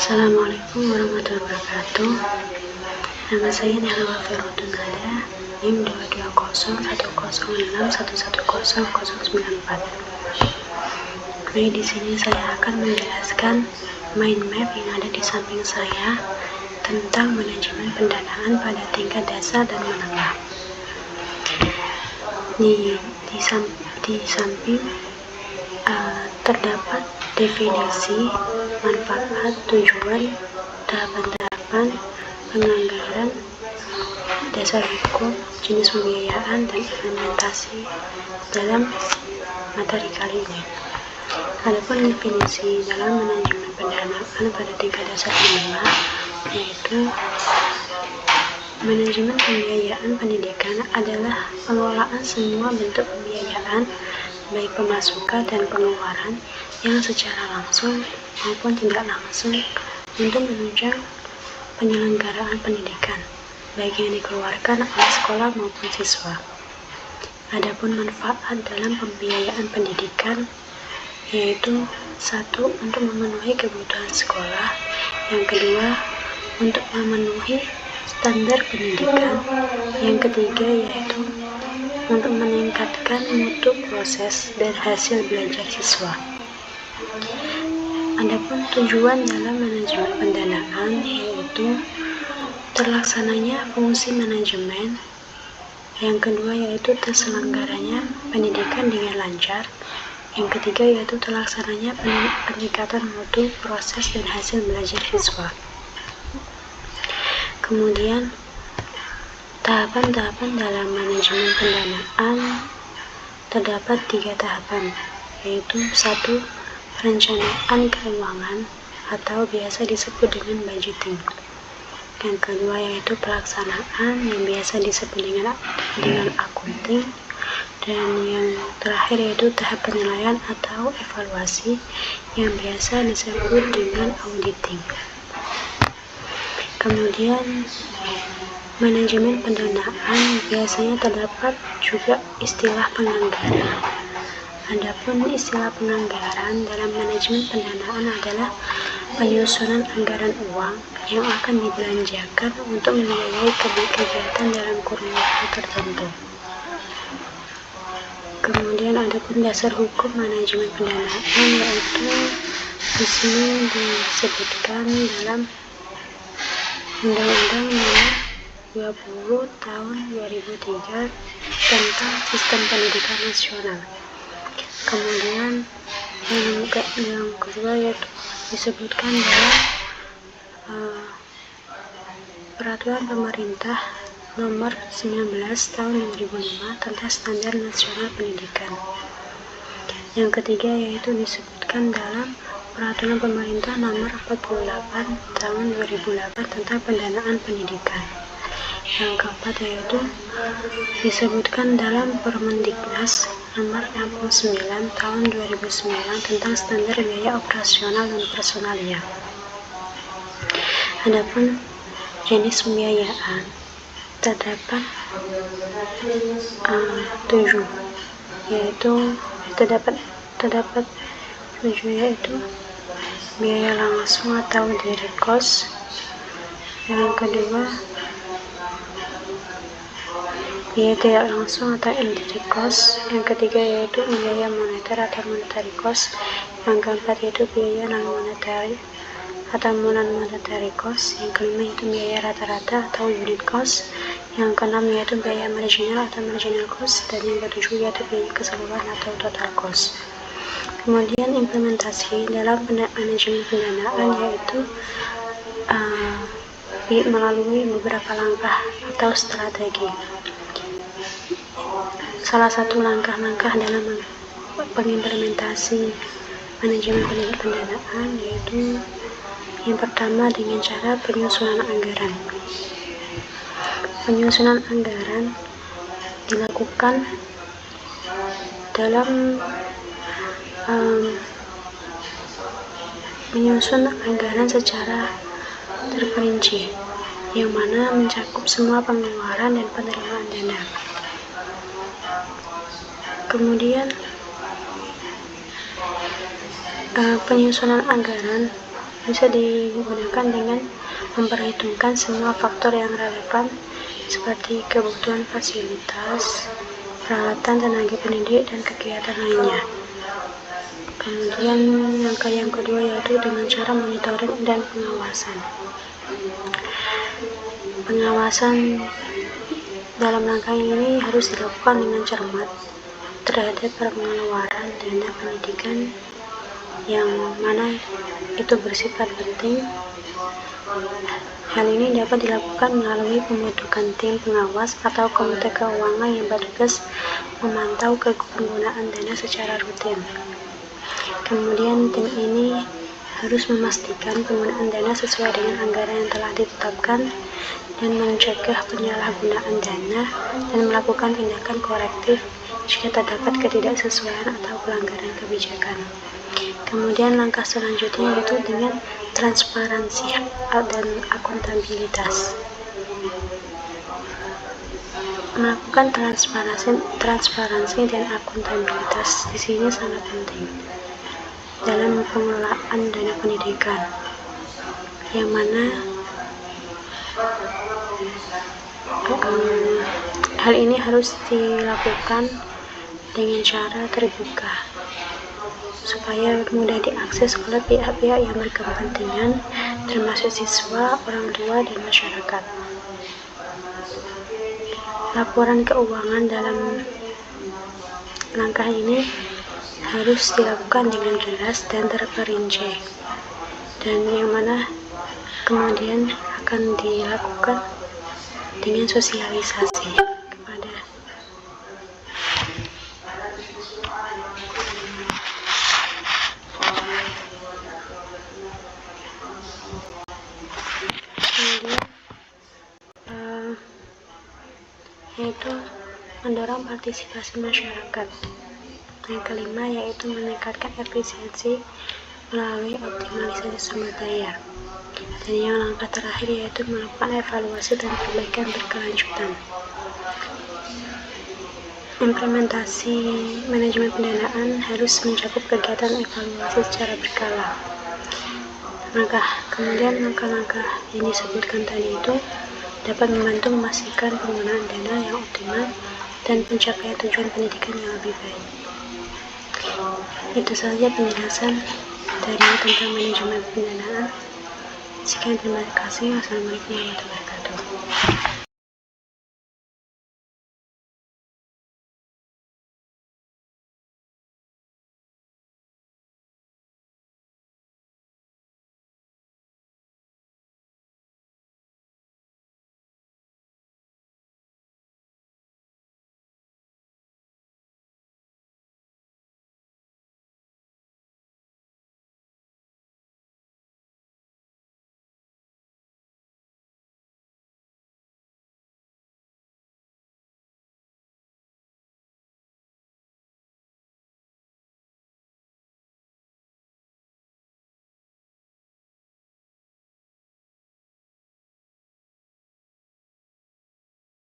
Assalamualaikum warahmatullahi wabarakatuh. Nama saya Nela Ferudunada, NIM 2201006110094. Baik, di sini saya akan menjelaskan mind map yang ada di samping saya tentang manajemen pendanaan pada tingkat dasar dan menengah. Di samping terdapat definisi, manfaat, tujuan, tahapan-tahapan, penganggaran, dasar hukum, jenis pembiayaan, dan implementasi dalam materi kali ini. Adapun definisi dalam manajemen pendanaan pada tingkat dasar menengah, yaitu manajemen pembiayaan pendidikan adalah pengelolaan semua bentuk pembiayaan, baik pemasukan dan pengeluaran, yang secara langsung maupun tidak langsung untuk menunjang penyelenggaraan pendidikan, baik yang dikeluarkan oleh sekolah maupun siswa. Adapun manfaat dalam pembiayaan pendidikan, yaitu satu, untuk memenuhi kebutuhan sekolah, yang kedua, untuk memenuhi standar pendidikan, yang ketiga yaitu untuk meningkatkan mutu proses dan hasil belajar siswa. Adapun tujuan dalam manajemen pendanaan, yaitu terlaksananya fungsi manajemen, yang kedua yaitu terselenggaranya pendidikan dengan lancar, yang ketiga yaitu terlaksananya peningkatan mutu proses dan hasil belajar siswa. Kemudian tahapan-tahapan dalam manajemen pendanaan terdapat 3 tahapan, yaitu 1. Perencanaan keuangan atau biasa disebut dengan budgeting. Yang kedua yaitu pelaksanaan, yang biasa disebut dengan accounting. Dan yang terakhir yaitu tahap penilaian atau evaluasi, yang biasa disebut dengan auditing. Kemudian manajemen pendanaan biasanya terdapat juga istilah penganggaran. Adapun istilah penganggaran dalam manajemen pendanaan adalah penyusunan anggaran uang yang akan dibelanjakan untuk membiayai kegiatan dalam kurun waktu tertentu. Kemudian adapun dasar hukum manajemen pendanaan, yaitu di sini disebutkan dalam Undang-Undang Nomor 20 Tahun 2003 tentang Sistem Pendidikan Nasional. Kemudian yang kedua yaitu disebutkan dalam Peraturan Pemerintah Nomor 19 Tahun 2005 tentang Standar Nasional Pendidikan. Yang ketiga yaitu disebutkan dalam Peraturan Pemerintah Nomor 48 Tahun 2008 tentang Pendanaan Pendidikan. Yang keempat yaitu disebutkan dalam Permendiknas Nomor 69 Tahun 2009 tentang Standar Biaya Operasional dan Personalia. Adapun jenis pembiayaan terdapat 7, yaitu terdapat 7, yaitu biaya langsung atau direct cost. Yang kedua biaya tidak langsung atau indirect cost. Yang ketiga yaitu biaya moneter atau monetary cost. Yang keempat yaitu biaya non monetary atau non-monetary cost. Yang kelima yaitu biaya rata-rata atau unit cost. Yang keenam yaitu biaya marginal atau marginal cost. Dan yang ketujuh yaitu biaya keseluruhan atau total cost. Kemudian implementasi dalam manajemen pendanaan yaitu melalui beberapa langkah atau strategi. Salah satu langkah-langkah dalam pengimplementasi manajemen pendanaan yaitu yang pertama dengan cara penyusunan anggaran. Penyusunan anggaran dilakukan dalam menyusun anggaran secara terperinci, yang mana mencakup semua pengeluaran dan penerimaan dana. Kemudian penyusunan anggaran bisa digunakan dengan memperhitungkan semua faktor yang relevan seperti kebutuhan fasilitas, peralatan, tenaga pendidik, dan kegiatan lainnya. Kemudian langkah yang kedua yaitu dengan cara monitoring dan pengawasan. Pengawasan dalam langkah ini harus dilakukan dengan cermat terhadap pengeluaran dana pendidikan yang mana itu bersifat penting. Hal ini dapat dilakukan melalui pembentukan tim pengawas atau komite keuangan yang bertugas memantau penggunaan dana secara rutin. Kemudian tim ini harus memastikan penggunaan dana sesuai dengan anggaran yang telah ditetapkan dan mencegah penyalahgunaan dana dan melakukan tindakan korektif jika terdapat ketidaksesuaian atau pelanggaran kebijakan. Kemudian langkah selanjutnya yaitu dengan transparansi dan akuntabilitas. Melakukan transparansi dan akuntabilitas di sini sangat penting dalam pengelolaan dana pendidikan, yang mana hal ini harus dilakukan dengan cara terbuka supaya mudah diakses oleh pihak-pihak yang berkepentingan, termasuk siswa, orang tua, dan masyarakat. Laporan keuangan dalam langkah ini harus dilakukan dengan jelas dan terperinci, dan yang mana kemudian akan dilakukan dengan sosialisasi kepada yaitu mendorong partisipasi masyarakat. Yang kelima yaitu meningkatkan efisiensi melalui optimalisasi sumber daya. Dan yang langkah terakhir yaitu melakukan evaluasi dan perbaikan berkelanjutan. Implementasi manajemen pendanaan harus mencakup kegiatan evaluasi secara berkala. Kemudian langkah-langkah yang disebutkan tadi itu dapat membantu memastikan penggunaan dana yang optimal dan pencapaian tujuan pendidikan yang lebih baik. Itu saja penjelasan dari tentang manajemen pendanaan. Sekian, terima kasih. Wassalamualaikum warahmatullahi wabarakatuh.